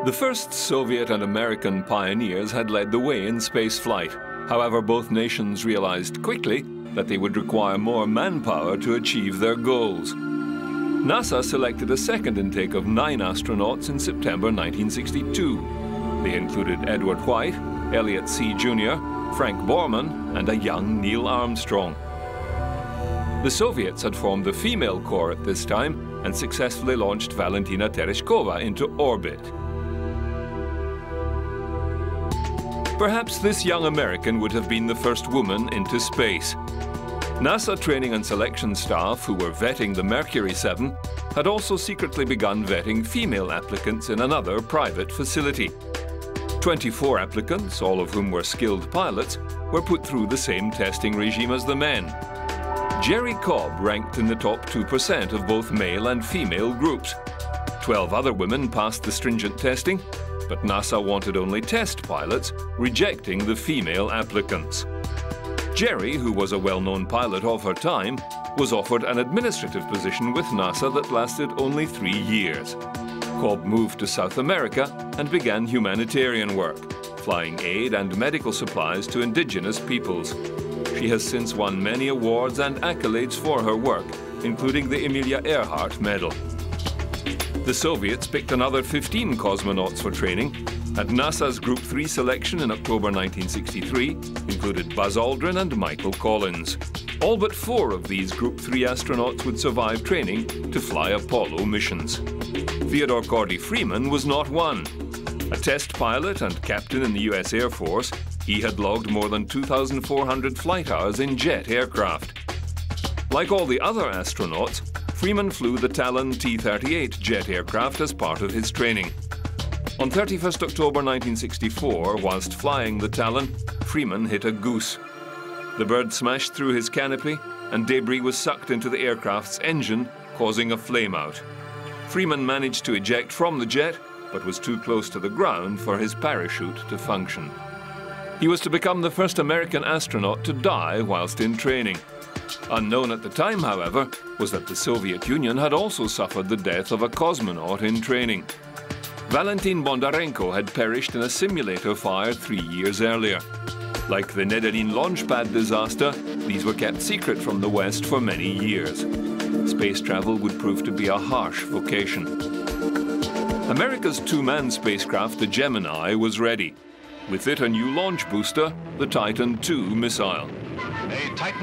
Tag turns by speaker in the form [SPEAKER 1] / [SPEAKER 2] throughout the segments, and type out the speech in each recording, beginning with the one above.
[SPEAKER 1] The first Soviet and American pioneers had led the way in space flight. However, both nations realized quickly that they would require more manpower to achieve their goals. NASA selected a second intake of 9 astronauts in September 1962. They included Edward White, Elliot C. Jr., Frank Borman, and a young Neil Armstrong. The Soviets had formed the female core at this time and successfully launched Valentina Tereshkova into orbit. Perhaps this young American would have been the first woman into space. NASA training and selection staff who were vetting the Mercury 7 had also secretly begun vetting female applicants in another private facility. 24 applicants, all of whom were skilled pilots, were put through the same testing regime as the men. Jerry Cobb ranked in the top 2% of both male and female groups. 12 other women passed the stringent testing, but NASA wanted only test pilots, rejecting the female applicants. Jerry, who was a well-known pilot of her time, was offered an administrative position with NASA that lasted only 3 years. Cobb moved to South America and began humanitarian work, flying aid and medical supplies to indigenous peoples. She has since won many awards and accolades for her work, including the Amelia Earhart Medal. The Soviets picked another 15 cosmonauts for training, and NASA's Group 3 selection in October 1963 included Buzz Aldrin and Michael Collins. All but 4 of these Group 3 astronauts would survive training to fly Apollo missions. Theodore Cordy Freeman was not one. A test pilot and captain in the US Air Force, he had logged more than 2,400 flight hours in jet aircraft. Like all the other astronauts, Freeman flew the Talon T-38 jet aircraft as part of his training. On 31st October 1964, whilst flying the Talon, Freeman hit a goose. The bird smashed through his canopy and debris was sucked into the aircraft's engine, causing a flameout. Freeman managed to eject from the jet, but was too close to the ground for his parachute to function. He was to become the first American astronaut to die whilst in training. Unknown at the time, however, was that the Soviet Union had also suffered the death of a cosmonaut in training. Valentin Bondarenko had perished in a simulator fire 3 years earlier. Like the Nedelin launchpad disaster, these were kept secret from the West for many years. Space travel would prove to be a harsh vocation. America's 2-man spacecraft, the Gemini, was ready. With it, a new launch booster, the Titan II missile.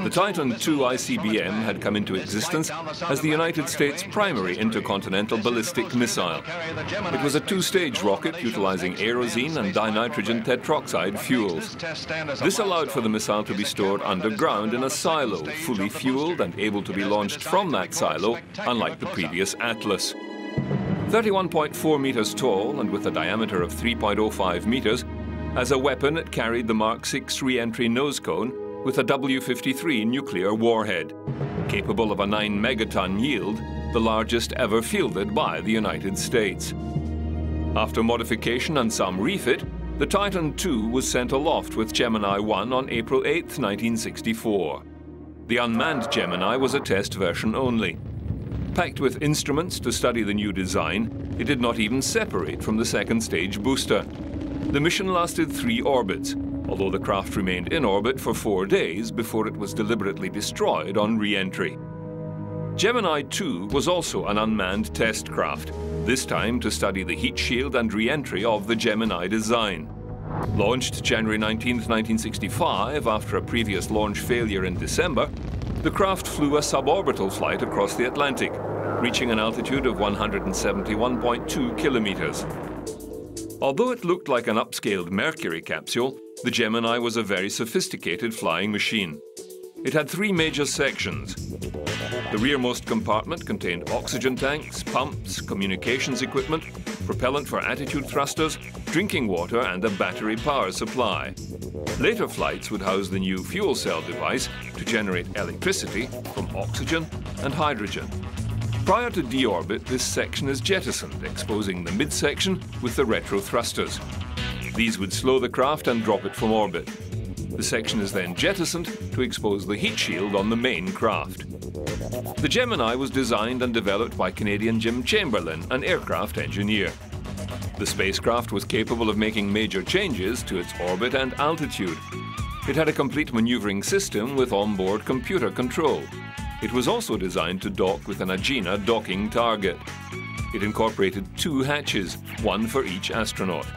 [SPEAKER 1] The Titan II ICBM had come into existence as the United States' primary intercontinental ballistic missile. It was a 2-stage rocket utilizing kerosene and dinitrogen tetroxide fuels. This allowed for the missile to be stored underground in a silo, fully fueled and able to be launched from that silo, unlike the previous Atlas. 31.4 meters tall and with a diameter of 3.05 meters, as a weapon it carried the Mark 6 re-entry nose cone with a W-53 nuclear warhead, capable of a 9 megaton yield, the largest ever fielded by the United States. After modification and some refit, the Titan II was sent aloft with Gemini 1 on April 8, 1964. The unmanned Gemini was a test version only. Packed with instruments to study the new design, it did not even separate from the second stage booster. The mission lasted 3 orbits, although the craft remained in orbit for 4 days before it was deliberately destroyed on re-entry. Gemini 2 was also an unmanned test craft, this time to study the heat shield and re-entry of the Gemini design. Launched January 19, 1965, after a previous launch failure in December, the craft flew a suborbital flight across the Atlantic, reaching an altitude of 171.2 kilometers. Although it looked like an upscaled Mercury capsule, the Gemini was a very sophisticated flying machine. It had 3 major sections. The rearmost compartment contained oxygen tanks, pumps, communications equipment, propellant for attitude thrusters, drinking water and a battery power supply. Later flights would house the new fuel cell device to generate electricity from oxygen and hydrogen. Prior to deorbit, this section is jettisoned, exposing the midsection with the retro thrusters. These would slow the craft and drop it from orbit. The section is then jettisoned to expose the heat shield on the main craft. The Gemini was designed and developed by Canadian Jim Chamberlain, an aircraft engineer. The spacecraft was capable of making major changes to its orbit and altitude. It had a complete maneuvering system with onboard computer control. It was also designed to dock with an Agena docking target. It incorporated 2 hatches, one for each astronaut.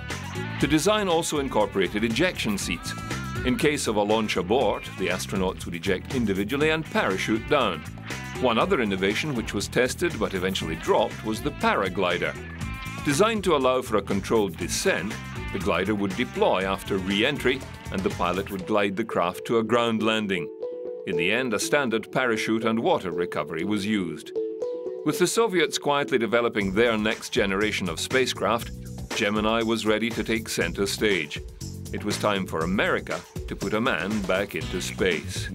[SPEAKER 1] The design also incorporated ejection seats. In case of a launch abort, the astronauts would eject individually and parachute down. One other innovation which was tested but eventually dropped was the paraglider. Designed to allow for a controlled descent, the glider would deploy after re-entry and the pilot would glide the craft to a ground landing. In the end, a standard parachute and water recovery was used. With the Soviets quietly developing their next generation of spacecraft, Gemini was ready to take center stage. It was time for America to put a man back into space.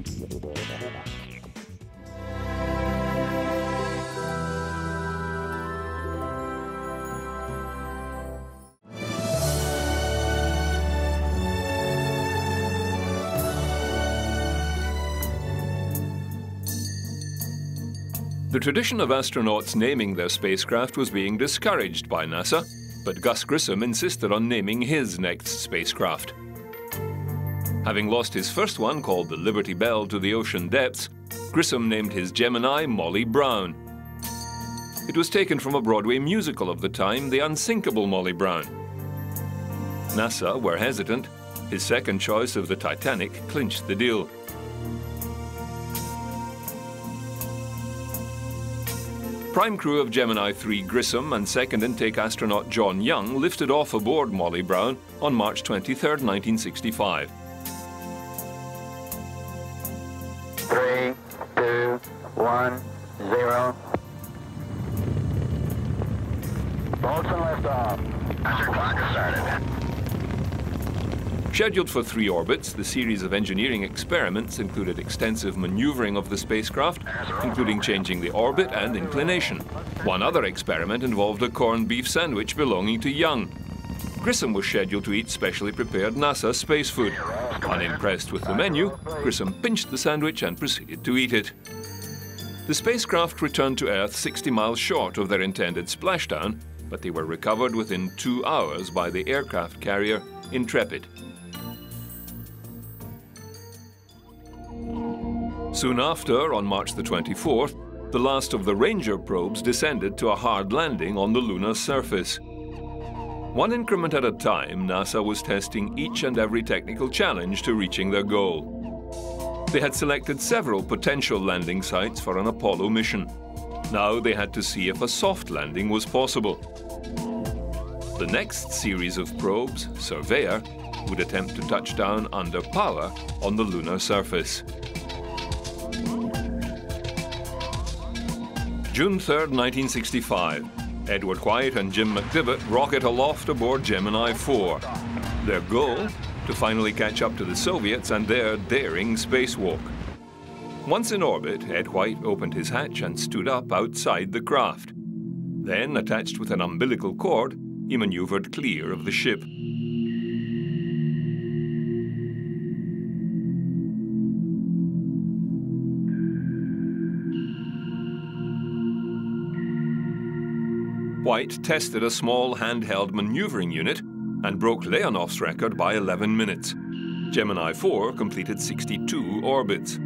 [SPEAKER 1] The tradition of astronauts naming their spacecraft was being discouraged by NASA, but Gus Grissom insisted on naming his next spacecraft. Having lost his first one, called the Liberty Bell, to the ocean depths, Grissom named his Gemini Molly Brown. It was taken from a Broadway musical of the time, The Unsinkable Molly Brown. NASA were hesitant. His second choice of the Titanic clinched the deal. Prime crew of Gemini 3 Grissom and second intake astronaut John Young lifted off aboard Molly Brown on March 23, 1965.
[SPEAKER 2] 3, 2, 1, 0. Bolts and liftoff. Master clock has started.
[SPEAKER 1] Scheduled for 3 orbits, the series of engineering experiments included extensive maneuvering of the spacecraft, including changing the orbit and inclination. One other experiment involved a corned beef sandwich belonging to Young. Grissom was scheduled to eat specially prepared NASA space food. Unimpressed with the menu, Grissom pinched the sandwich and proceeded to eat it. The spacecraft returned to Earth 60 miles short of their intended splashdown, but they were recovered within 2 hours by the aircraft carrier Intrepid. Soon after, on March the 24th, the last of the Ranger probes descended to a hard landing on the lunar surface. One increment at a time, NASA was testing each and every technical challenge to reaching their goal. They had selected several potential landing sites for an Apollo mission. Now they had to see if a soft landing was possible. The next series of probes, Surveyor, would attempt to touch down under power on the lunar surface. June 3, 1965. Edward White and Jim McDivitt rocket aloft aboard Gemini 4. Their goal? To finally catch up to the Soviets and their daring spacewalk. Once in orbit, Ed White opened his hatch and stood up outside the craft. Then, attached with an umbilical cord, he maneuvered clear of the ship. White tested a small handheld maneuvering unit and broke Leonov's record by 11 minutes. Gemini 4 completed 62 orbits.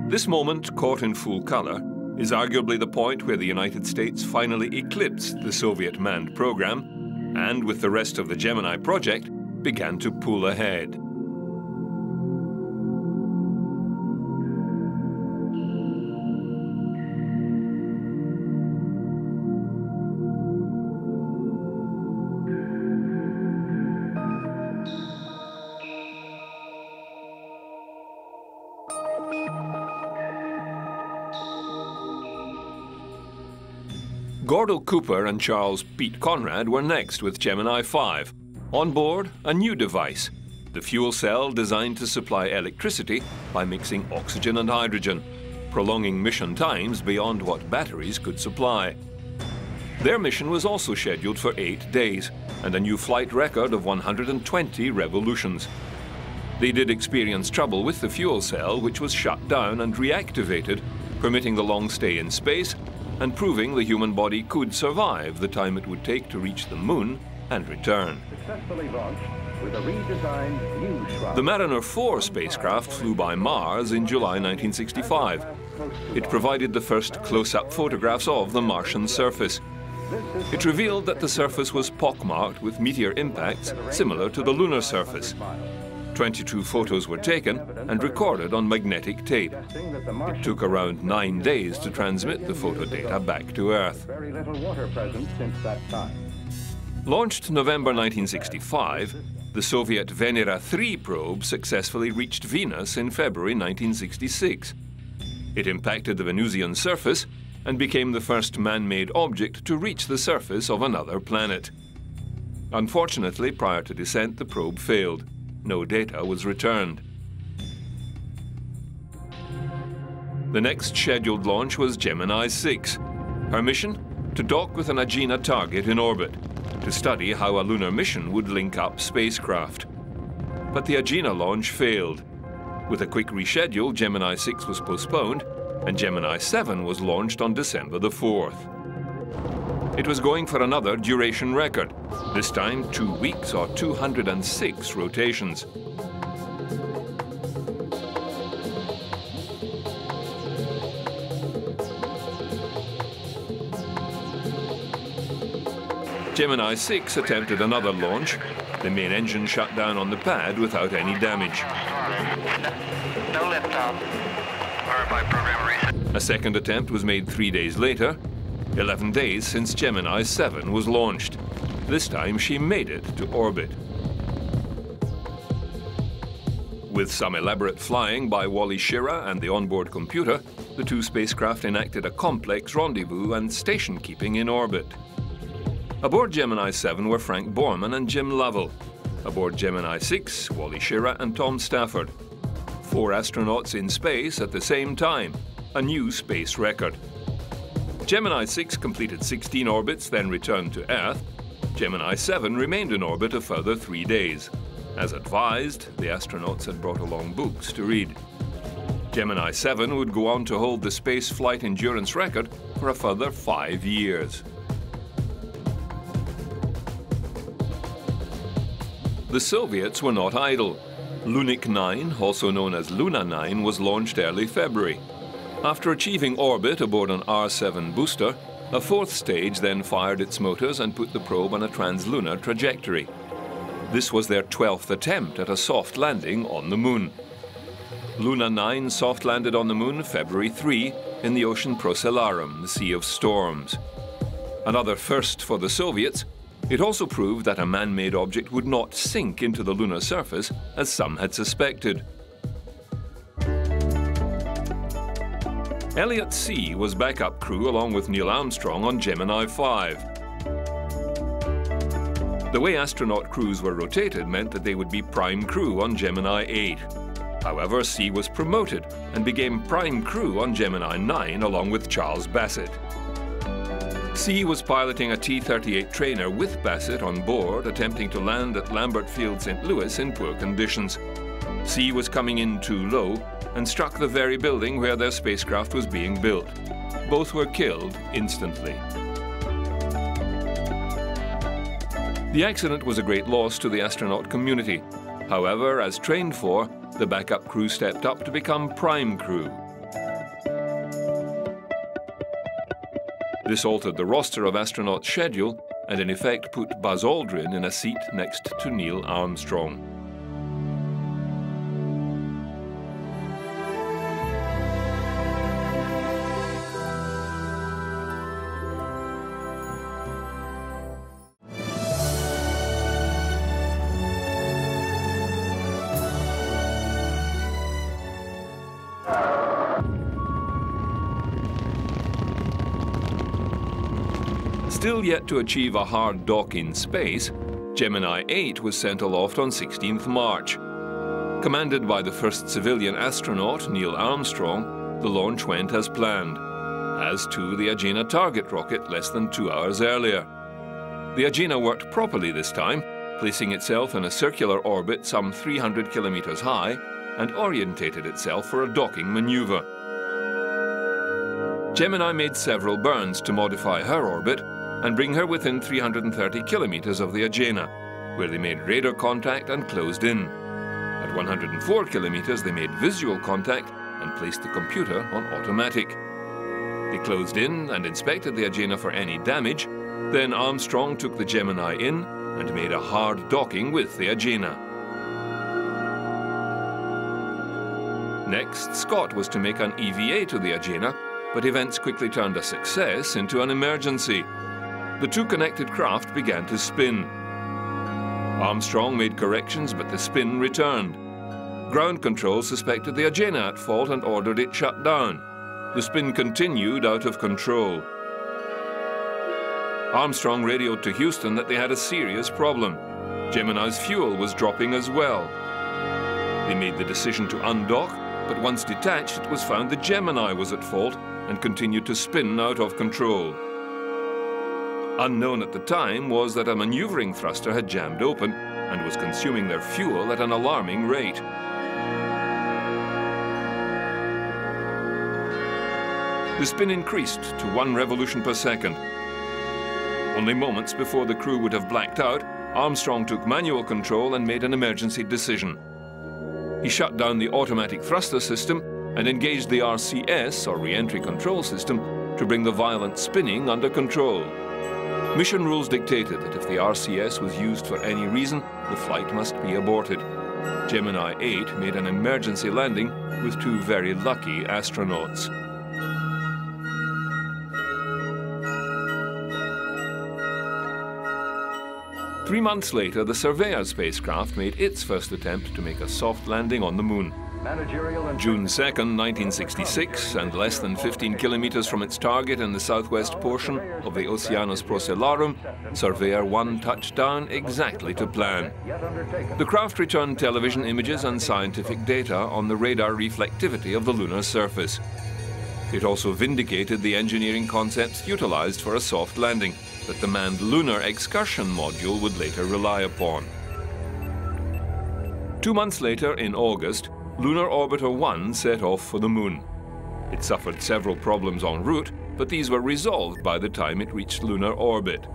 [SPEAKER 1] This moment, caught in full color, is arguably the point where the United States finally eclipsed the Soviet manned program and, with the rest of the Gemini project, began to pull ahead. Gordo Cooper and Charles Pete Conrad were next with Gemini 5. On board, a new device, the fuel cell designed to supply electricity by mixing oxygen and hydrogen, prolonging mission times beyond what batteries could supply. Their mission was also scheduled for 8 days and a new flight record of 120 revolutions. They did experience trouble with the fuel cell, which was shut down and reactivated, permitting the long stay in space and proving the human body could survive the time it would take to reach the moon and return.
[SPEAKER 3] Successfully launched with a redesigned new shroud.
[SPEAKER 1] The Mariner 4 spacecraft flew by Mars in July 1965. It provided the first close-up photographs of the Martian surface. It revealed that the surface was pockmarked with meteor impacts similar to the lunar surface. 22 photos were taken and recorded on magnetic tape. It took around 9 days to transmit the photo data back to Earth.
[SPEAKER 3] Very little water present since that time.
[SPEAKER 1] Launched November 1965, the Soviet Venera 3 probe successfully reached Venus in February 1966. It impacted the Venusian surface and became the first man-made object to reach the surface of another planet. Unfortunately, prior to descent, the probe failed. No data was returned. The next scheduled launch was Gemini 6. Her mission? To dock with an Agena target in orbit, to study how a lunar mission would link up spacecraft. But the Agena launch failed. With a quick reschedule, Gemini 6 was postponed, and Gemini 7 was launched on December the 4th. It was going for another duration record, this time 2 weeks or 206 rotations. Gemini 6 attempted another launch. The main engine shut down on the pad without any damage.
[SPEAKER 2] No liftoff. Verify program reset.
[SPEAKER 1] A second attempt was made 3 days later, 11 days since Gemini 7 was launched. This time she made it to orbit. With some elaborate flying by Wally Schirra and the onboard computer, the two spacecraft enacted a complex rendezvous and station keeping in orbit. Aboard Gemini 7 were Frank Borman and Jim Lovell. Aboard Gemini 6, Wally Schirra and Tom Stafford. 4 astronauts in space at the same time, a new space record. Gemini 6 completed 16 orbits, then returned to Earth. Gemini 7 remained in orbit a further 3 days. As advised, the astronauts had brought along books to read. Gemini 7 would go on to hold the space flight endurance record for a further 5 years. The Soviets were not idle. Lunik 9, also known as Luna 9, was launched early February. After achieving orbit aboard an R-7 booster, a fourth stage then fired its motors and put the probe on a translunar trajectory. This was their 12th attempt at a soft landing on the moon. Luna 9 soft landed on the moon February 3 in the ocean Procellarum, the Sea of Storms. Another first for the Soviets, it also proved that a man-made object would not sink into the lunar surface as some had suspected. Elliot C. was backup crew along with Neil Armstrong on Gemini 5. The way astronaut crews were rotated meant that they would be prime crew on Gemini 8. However, C was promoted and became prime crew on Gemini 9 along with Charles Bassett. C was piloting a T-38 trainer with Bassett on board, attempting to land at Lambert Field, St. Louis in poor conditions. C was coming in too low and struck the very building where their spacecraft was being built. Both were killed instantly. The accident was a great loss to the astronaut community. However, as trained for, the backup crew stepped up to become prime crew. This altered the roster of astronauts' schedule and in effect put Buzz Aldrin in a seat next to Neil Armstrong. Still yet to achieve a hard dock in space, Gemini 8 was sent aloft on 16th March. Commanded by the first civilian astronaut, Neil Armstrong, the launch went as planned, as too the Agena target rocket less than 2 hours earlier. The Agena worked properly this time, placing itself in a circular orbit some 300 kilometers high and orientated itself for a docking maneuver. Gemini made several burns to modify her orbit and bring her within 330 kilometers of the Agena, where they made radar contact and closed in. At 104 kilometers, they made visual contact and placed the computer on automatic. They closed in and inspected the Agena for any damage. Then Armstrong took the Gemini in and made a hard docking with the Agena. Next, Scott was to make an EVA to the Agena, but events quickly turned a success into an emergency. The two connected craft began to spin. Armstrong made corrections, but the spin returned. Ground control suspected the Agena at fault and ordered it shut down. The spin continued out of control. Armstrong radioed to Houston that they had a serious problem. Gemini's fuel was dropping as well. They made the decision to undock, but once detached, it was found the Gemini was at fault and continued to spin out of control. Unknown at the time was that a maneuvering thruster had jammed open and was consuming their fuel at an alarming rate. The spin increased to 1 revolution per second. Only moments before the crew would have blacked out, Armstrong took manual control and made an emergency decision. He shut down the automatic thruster system and engaged the RCS, or re-entry control system, to bring the violent spinning under control. Mission rules dictated that if the RCS was used for any reason, the flight must be aborted. Gemini 8 made an emergency landing with 2 very lucky astronauts. Three months later, the Surveyor spacecraft made its first attempt to make a soft landing on the Moon. June 2nd, 1966, and less than 15 kilometers from its target in the southwest portion of the Oceanus Procellarum, Surveyor 1 touched down exactly to plan. The craft returned television images and scientific data on the radar reflectivity of the lunar surface. It also vindicated the engineering concepts utilized for a soft landing that the manned Lunar Excursion Module would later rely upon. 2 months later, in August, Lunar Orbiter 1 set off for the Moon. It suffered several problems en route, but these were resolved by the time it reached lunar orbit.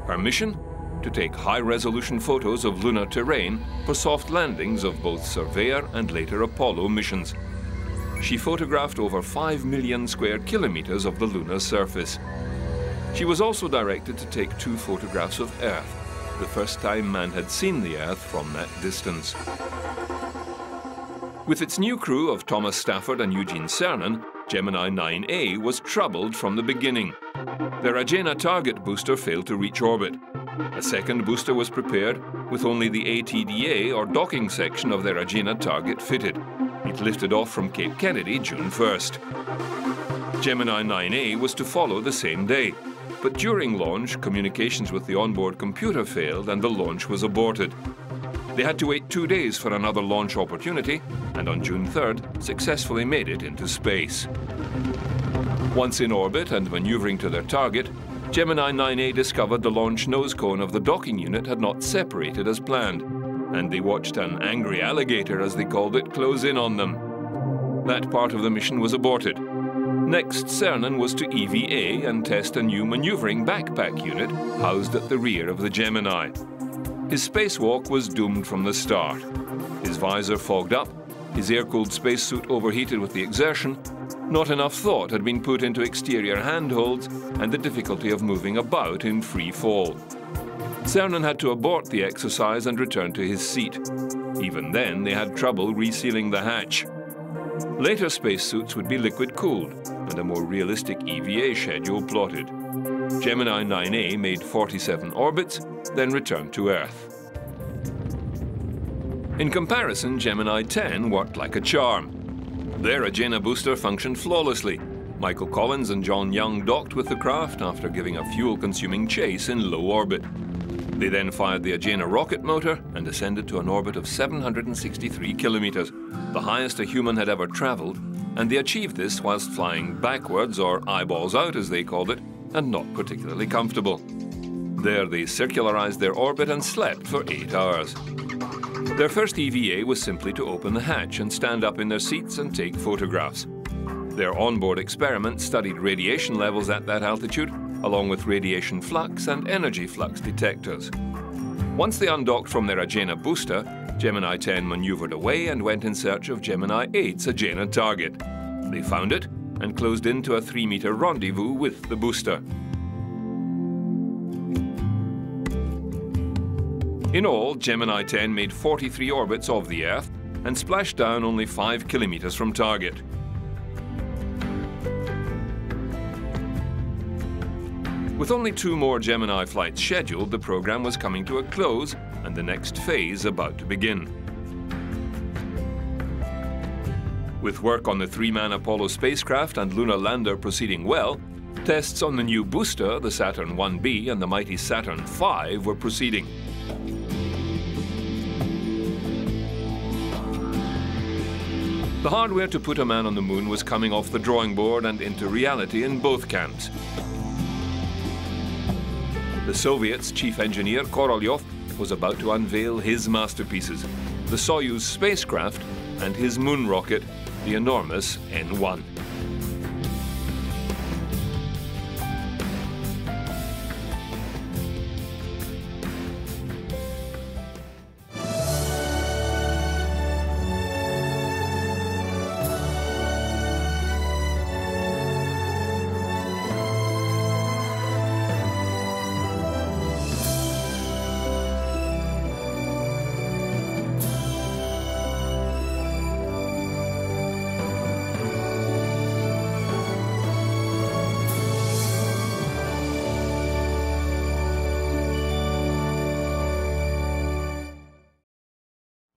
[SPEAKER 1] Her mission? To take high-resolution photos of lunar terrain for soft landings of both Surveyor and later Apollo missions. She photographed over 5 million square kilometers of the lunar surface. She was also directed to take 2 photographs of Earth, the first time man had seen the Earth from that distance. With its new crew of Thomas Stafford and Eugene Cernan, Gemini 9A was troubled from the beginning. Their Agena target booster failed to reach orbit. A second booster was prepared, with only the ATDA, or docking section, of their Agena target fitted. It lifted off from Cape Kennedy June 1st. Gemini 9A was to follow the same day, but during launch, communications with the onboard computer failed and the launch was aborted. They had to wait 2 days for another launch opportunity, and on June 3rd, successfully made it into space. Once in orbit and maneuvering to their target, Gemini 9A discovered the launch nose cone of the docking unit had not separated as planned, and they watched an angry alligator, as they called it, close in on them. That part of the mission was aborted. Next, Cernan was to EVA and test a new maneuvering backpack unit housed at the rear of the Gemini. His spacewalk was doomed from the start. His visor fogged up, his air-cooled spacesuit overheated with the exertion, not enough thought had been put into exterior handholds and the difficulty of moving about in free fall. Cernan had to abort the exercise and return to his seat. Even then, they had trouble resealing the hatch. Later spacesuits would be liquid-cooled, and a more realistic EVA schedule plotted. Gemini 9A made 47 orbits, then returned to Earth. In comparison, Gemini 10 worked like a charm. Their Agena booster functioned flawlessly. Michael Collins and John Young docked with the craft after giving a fuel-consuming chase in low orbit. They then fired the Agena rocket motor and ascended to an orbit of 763 kilometers, the highest a human had ever traveled, and they achieved this whilst flying backwards, or eyeballs out as they called it, and not particularly comfortable. There they circularized their orbit and slept for 8 hours. Their first EVA was simply to open the hatch and stand up in their seats and take photographs. Their onboard experiment studied radiation levels at that altitude, along with radiation flux and energy flux detectors. Once they undocked from their Agena booster, Gemini 10 maneuvered away and went in search of Gemini 8's Agena target. They found it and closed into a 3-meter rendezvous with the booster. In all, Gemini 10 made 43 orbits of the Earth and splashed down only 5 kilometers from target. With only 2 more Gemini flights scheduled, the program was coming to a close and the next phase about to begin. With work on the 3-man Apollo spacecraft and lunar lander proceeding well, tests on the new booster, the Saturn 1B and the mighty Saturn V, were proceeding. The hardware to put a man on the moon was coming off the drawing board and into reality in both camps. The Soviets' chief engineer, Korolyov, was about to unveil his masterpieces, the Soyuz spacecraft and his moon rocket, the enormous N-1.